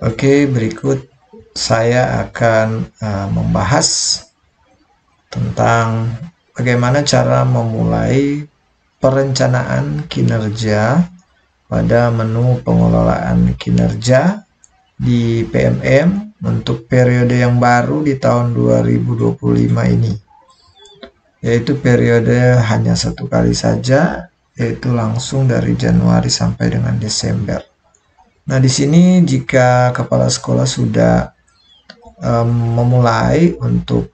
Oke, berikut saya akan membahas tentang bagaimana cara memulai perencanaan kinerja pada menu pengelolaan kinerja di PMM untuk periode yang baru di tahun 2025 ini, yaitu periode hanya satu kali saja, yaitu langsung dari Januari sampai dengan Desember. Nah, di sini jika kepala sekolah sudah memulai untuk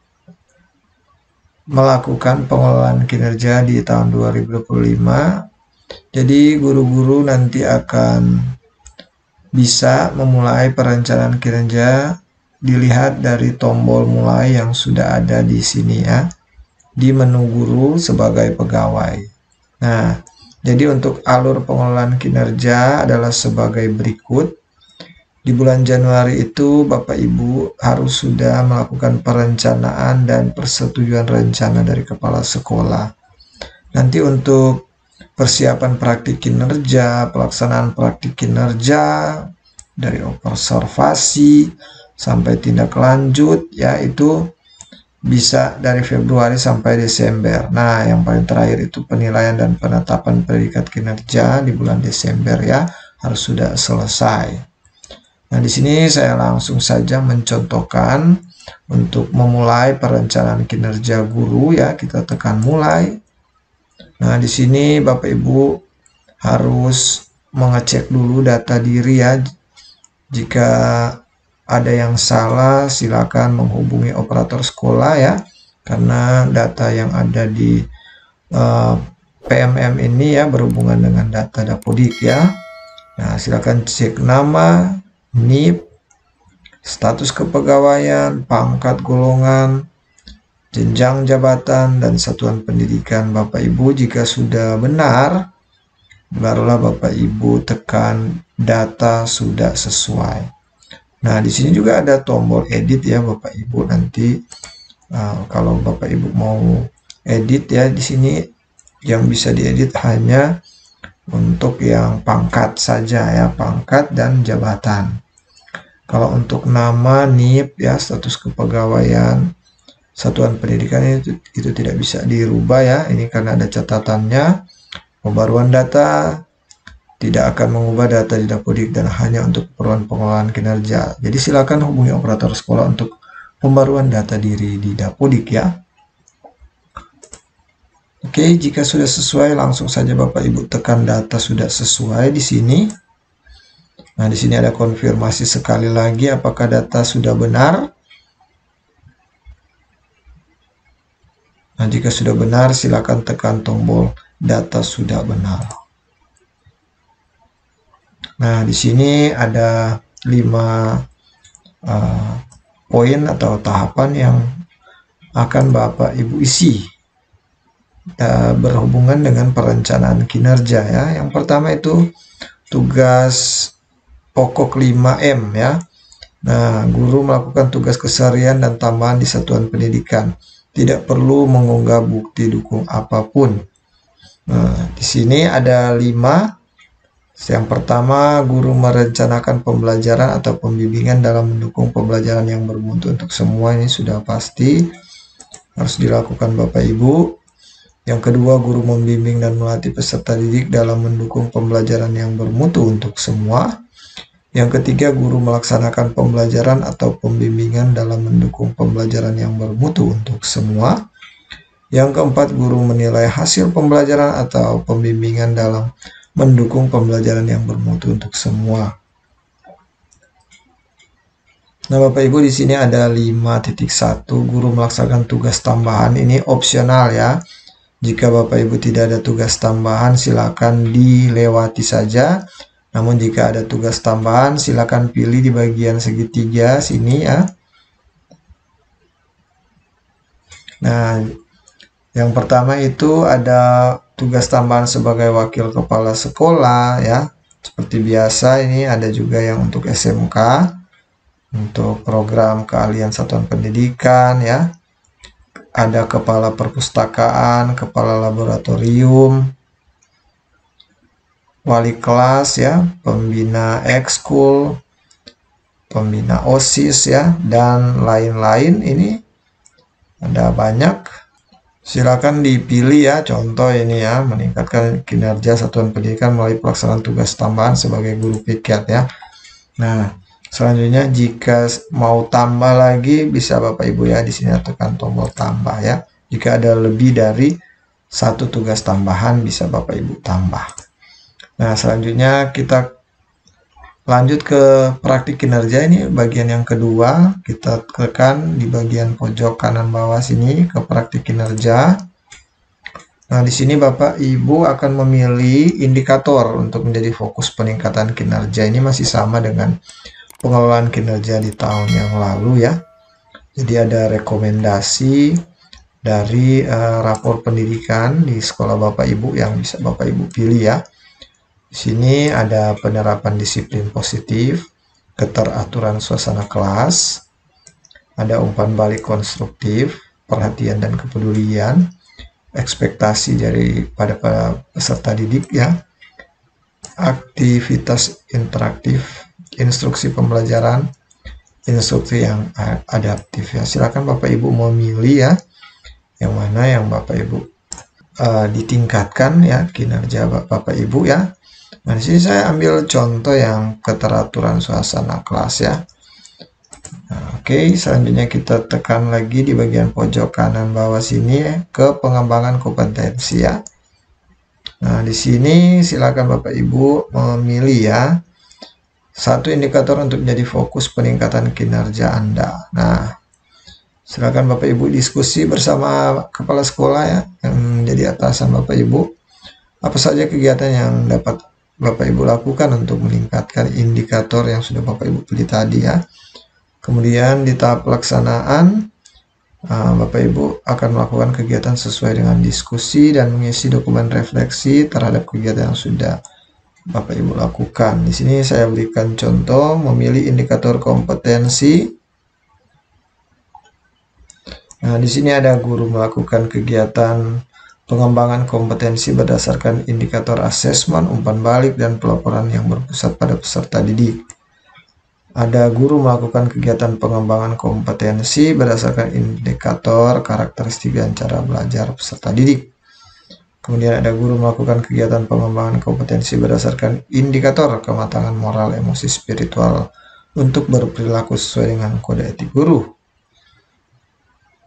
melakukan pengelolaan kinerja di tahun 2025, jadi guru-guru nanti akan bisa memulai perencanaan kinerja dilihat dari tombol mulai yang sudah ada di sini ya, di menu guru sebagai pegawai. Nah, jadi untuk alur pengelolaan kinerja adalah sebagai berikut. Di bulan Januari itu Bapak Ibu harus sudah melakukan perencanaan dan persetujuan rencana dari kepala sekolah. Nanti untuk persiapan praktik kinerja, pelaksanaan praktik kinerja dari observasi sampai tindak lanjut ya, itu bisa dari Februari sampai Desember. Nah, yang paling terakhir itu penilaian dan penetapan predikat kinerja di bulan Desember ya, harus sudah selesai. Nah, di sini saya langsung saja mencontohkan untuk memulai perencanaan kinerja guru ya, kita tekan mulai. Nah, di sini Bapak Ibu harus mengecek dulu data diri ya. Jika ada yang salah, silakan menghubungi operator sekolah ya, karena data yang ada di PMM ini ya berhubungan dengan data Dapodik ya. Nah, silakan cek nama, NIP, status kepegawaian, pangkat golongan, jenjang jabatan, dan satuan pendidikan Bapak Ibu. Jika sudah benar, barulah Bapak Ibu tekan data sudah sesuai. Nah, di sini juga ada tombol edit ya Bapak Ibu. Nanti kalau Bapak Ibu mau edit ya, di sini yang bisa diedit hanya untuk yang pangkat saja ya, pangkat dan jabatan. Kalau untuk nama, NIP ya, status kepegawaian, satuan pendidikan itu tidak bisa dirubah ya. Ini karena ada catatannya. Pembaruan data tidak akan mengubah data di Dapodik dan hanya untuk keperluan pengelolaan kinerja. Jadi silakan hubungi operator sekolah untuk pembaruan data diri di Dapodik ya. Oke, jika sudah sesuai langsung saja Bapak Ibu tekan data sudah sesuai di sini. Nah, di sini ada konfirmasi sekali lagi apakah data sudah benar. Nah, jika sudah benar silakan tekan tombol data sudah benar. Nah, di sini ada 5 poin atau tahapan yang akan Bapak Ibu isi berhubungan dengan perencanaan kinerja ya. Yang pertama itu tugas pokok 5M ya. Nah, guru melakukan tugas keseharian dan tambahan di satuan pendidikan. Tidak perlu mengunggah bukti dukung apapun. Nah, di sini ada 5. Yang pertama, guru merencanakan pembelajaran atau pembimbingan dalam mendukung pembelajaran yang bermutu untuk semua. Ini sudah pasti harus dilakukan Bapak Ibu. Yang kedua, guru membimbing dan melatih peserta didik dalam mendukung pembelajaran yang bermutu untuk semua. Yang ketiga, guru melaksanakan pembelajaran atau pembimbingan dalam mendukung pembelajaran yang bermutu untuk semua. Yang keempat, guru menilai hasil pembelajaran atau pembimbingan dalam mendukung pembelajaran yang bermutu untuk semua. Nah, Bapak Ibu di sini ada 5.1 guru melaksanakan tugas tambahan. Ini opsional ya. Jika Bapak Ibu tidak ada tugas tambahan silakan dilewati saja. Namun jika ada tugas tambahan silakan pilih di bagian segitiga sini ya. Nah, yang pertama itu ada tugas tambahan sebagai wakil kepala sekolah ya. Seperti biasa ini ada juga yang untuk SMK, untuk program keahlian satuan pendidikan ya. Ada kepala perpustakaan, kepala laboratorium, wali kelas ya, pembina ekskul, pembina OSIS ya, dan lain-lain. Ini ada banyak. Silakan dipilih ya, contoh ini ya, meningkatkan kinerja satuan pendidikan melalui pelaksanaan tugas tambahan sebagai guru piket ya. Nah, selanjutnya jika mau tambah lagi bisa Bapak Ibu ya, di sini tekan tombol tambah ya. Jika ada lebih dari satu tugas tambahan bisa Bapak Ibu tambah. Nah, selanjutnya kita lanjut ke praktik kinerja. Ini bagian yang kedua, kita tekan di bagian pojok kanan bawah sini ke praktik kinerja. Nah, di sini Bapak Ibu akan memilih indikator untuk menjadi fokus peningkatan kinerja. Ini masih sama dengan pengelolaan kinerja di tahun yang lalu ya. Jadi ada rekomendasi dari rapor pendidikan di sekolah Bapak Ibu yang bisa Bapak Ibu pilih ya. Di sini ada penerapan disiplin positif, keteraturan suasana kelas, ada umpan balik konstruktif, perhatian dan kepedulian, ekspektasi pada peserta didik ya, aktivitas interaktif, instruksi pembelajaran, instruksi yang adaptif ya. Silakan Bapak Ibu memilih ya, yang mana yang Bapak Ibu ditingkatkan ya kinerja Bapak Ibu ya. Nah, di sini saya ambil contoh yang keteraturan suasana kelas ya. Nah, oke, selanjutnya kita tekan lagi di bagian pojok kanan bawah sini ya, ke pengembangan kompetensi ya. Nah, di sini silakan Bapak Ibu memilih ya satu indikator untuk menjadi fokus peningkatan kinerja Anda. Nah, silakan Bapak Ibu diskusi bersama kepala sekolah ya, yang menjadi atasan Bapak Ibu. Apa saja kegiatan yang dapat Bapak Ibu lakukan untuk meningkatkan indikator yang sudah Bapak Ibu pilih tadi ya. Kemudian di tahap pelaksanaan, Bapak Ibu akan melakukan kegiatan sesuai dengan diskusi dan mengisi dokumen refleksi terhadap kegiatan yang sudah Bapak Ibu lakukan. Di sini saya berikan contoh memilih indikator kompetensi. Nah, di sini ada guru melakukan kegiatan pengembangan kompetensi berdasarkan indikator asesmen, umpan balik, dan pelaporan yang berpusat pada peserta didik. Ada guru melakukan kegiatan pengembangan kompetensi berdasarkan indikator karakteristik dan cara belajar peserta didik. Kemudian ada guru melakukan kegiatan pengembangan kompetensi berdasarkan indikator kematangan moral, emosi, spiritual untuk berperilaku sesuai dengan kode etik guru.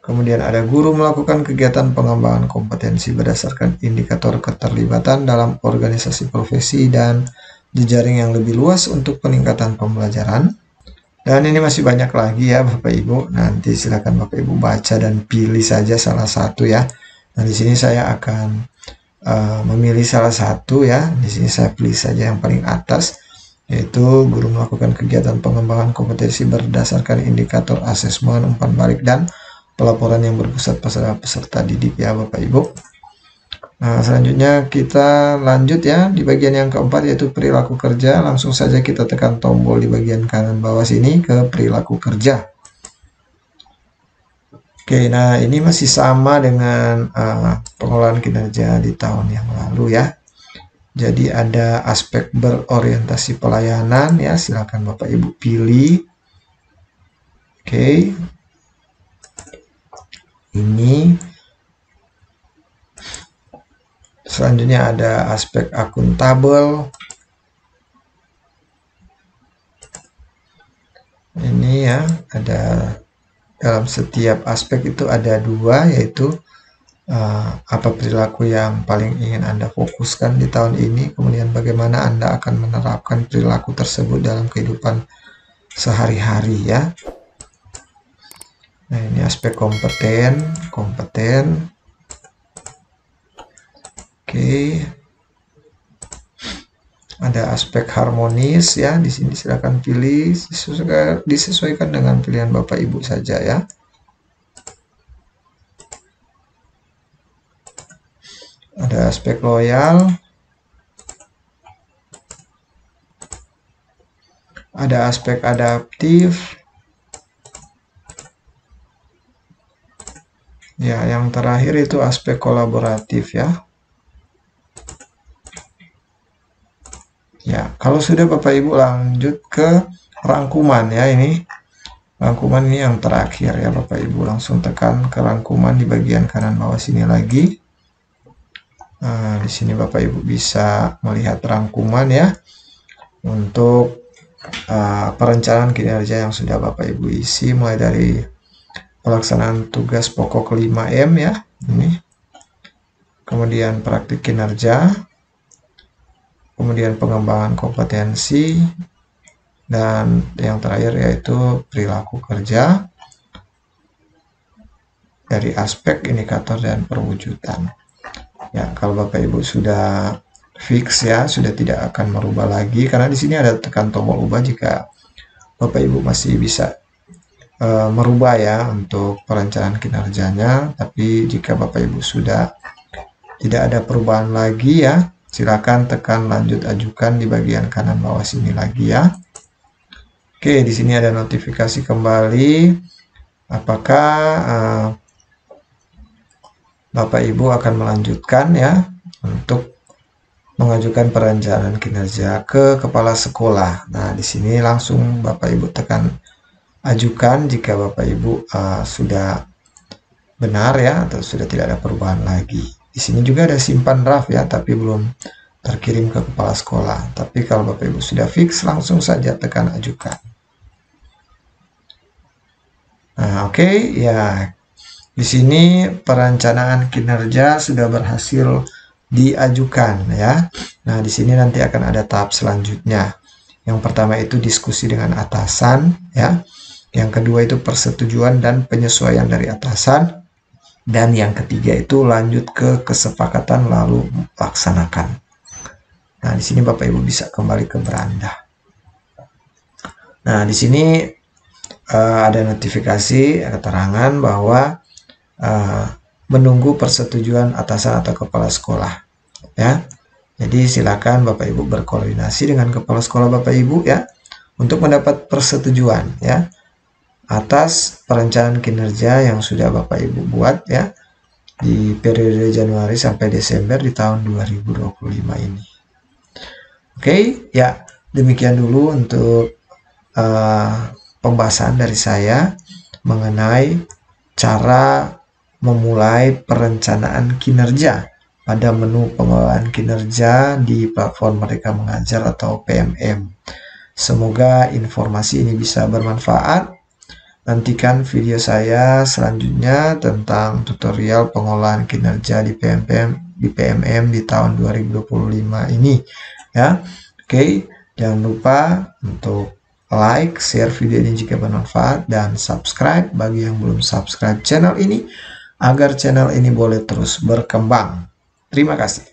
Kemudian ada guru melakukan kegiatan pengembangan kompetensi berdasarkan indikator keterlibatan dalam organisasi profesi dan jejaring yang lebih luas untuk peningkatan pembelajaran. Dan ini masih banyak lagi ya Bapak Ibu. Nanti silakan Bapak Ibu baca dan pilih saja salah satu ya. Nah, di sini saya akan memilih salah satu ya. Di sini saya pilih saja yang paling atas, yaitu guru melakukan kegiatan pengembangan kompetensi berdasarkan indikator asesmen, umpan balik, dan pelaporan yang berpusat pada peserta didik ya Bapak Ibu. Nah, selanjutnya kita lanjut ya di bagian yang keempat, yaitu perilaku kerja. Langsung saja kita tekan tombol di bagian kanan bawah sini ke perilaku kerja. Oke, nah ini masih sama dengan pengelolaan kinerja di tahun yang lalu ya. Jadi ada aspek berorientasi pelayanan ya, silakan Bapak Ibu pilih. Oke. Ini selanjutnya ada aspek akuntabel. Ini ya, ada dalam setiap aspek itu ada dua, yaitu apa perilaku yang paling ingin Anda fokuskan di tahun ini, kemudian bagaimana Anda akan menerapkan perilaku tersebut dalam kehidupan sehari-hari ya. Nah, ini aspek kompeten. Oke. Ada aspek harmonis ya. Di sini silakan pilih, disesuaikan dengan pilihan Bapak Ibu saja ya. Ada aspek loyal. Ada aspek adaptif. Ya, yang terakhir itu aspek kolaboratif ya. Ya, kalau sudah Bapak Ibu lanjut ke rangkuman ya, ini rangkuman ini yang terakhir ya Bapak Ibu. Langsung tekan ke rangkuman di bagian kanan bawah sini lagi. Nah, di sini Bapak Ibu bisa melihat rangkuman ya untuk perencanaan kinerja yang sudah Bapak Ibu isi, mulai dari pelaksanaan tugas pokok 5M ya, ini. Kemudian praktik kinerja, kemudian pengembangan kompetensi, dan yang terakhir yaitu perilaku kerja dari aspek indikator dan perwujudan. Ya, kalau Bapak Ibu sudah fix ya, sudah tidak akan merubah lagi, karena di sini ada tekan tombol ubah jika Bapak Ibu masih bisa merubah ya untuk perencanaan kinerjanya. Tapi jika Bapak Ibu sudah tidak ada perubahan lagi ya, silakan tekan lanjut ajukan di bagian kanan bawah sini lagi ya. Oke, di sini ada notifikasi kembali apakah Bapak Ibu akan melanjutkan ya untuk mengajukan perencanaan kinerja ke kepala sekolah. Nah, di sini langsung Bapak Ibu tekan ajukan jika Bapak Ibu sudah benar ya, atau sudah tidak ada perubahan lagi. Di sini juga ada simpan draft ya, tapi belum terkirim ke kepala sekolah. Tapi kalau Bapak Ibu sudah fix, langsung saja tekan ajukan. Nah, oke ya. Di sini perencanaan kinerja sudah berhasil diajukan ya. Nah, di sini nanti akan ada tahap selanjutnya. Yang pertama itu diskusi dengan atasan ya. Yang kedua itu persetujuan dan penyesuaian dari atasan. Dan yang ketiga itu lanjut ke kesepakatan lalu laksanakan. Nah, di sini Bapak Ibu bisa kembali ke beranda. Nah, di sini ada notifikasi, keterangan bahwa menunggu persetujuan atasan atau kepala sekolah. Ya, jadi silakan Bapak Ibu berkoordinasi dengan kepala sekolah Bapak Ibu ya untuk mendapat persetujuan ya atas perencanaan kinerja yang sudah Bapak Ibu buat ya di periode Januari sampai Desember di tahun 2025 ini. Oke, ya demikian dulu untuk pembahasan dari saya mengenai cara memulai perencanaan kinerja pada menu pengelolaan kinerja di platform Merdeka Mengajar atau PMM. Semoga informasi ini bisa bermanfaat. Nantikan video saya selanjutnya tentang tutorial pengolahan kinerja di PMM di tahun 2025 ini ya. Oke, jangan lupa untuk like, share video ini jika bermanfaat, dan subscribe bagi yang belum subscribe channel ini agar channel ini boleh terus berkembang. Terima kasih.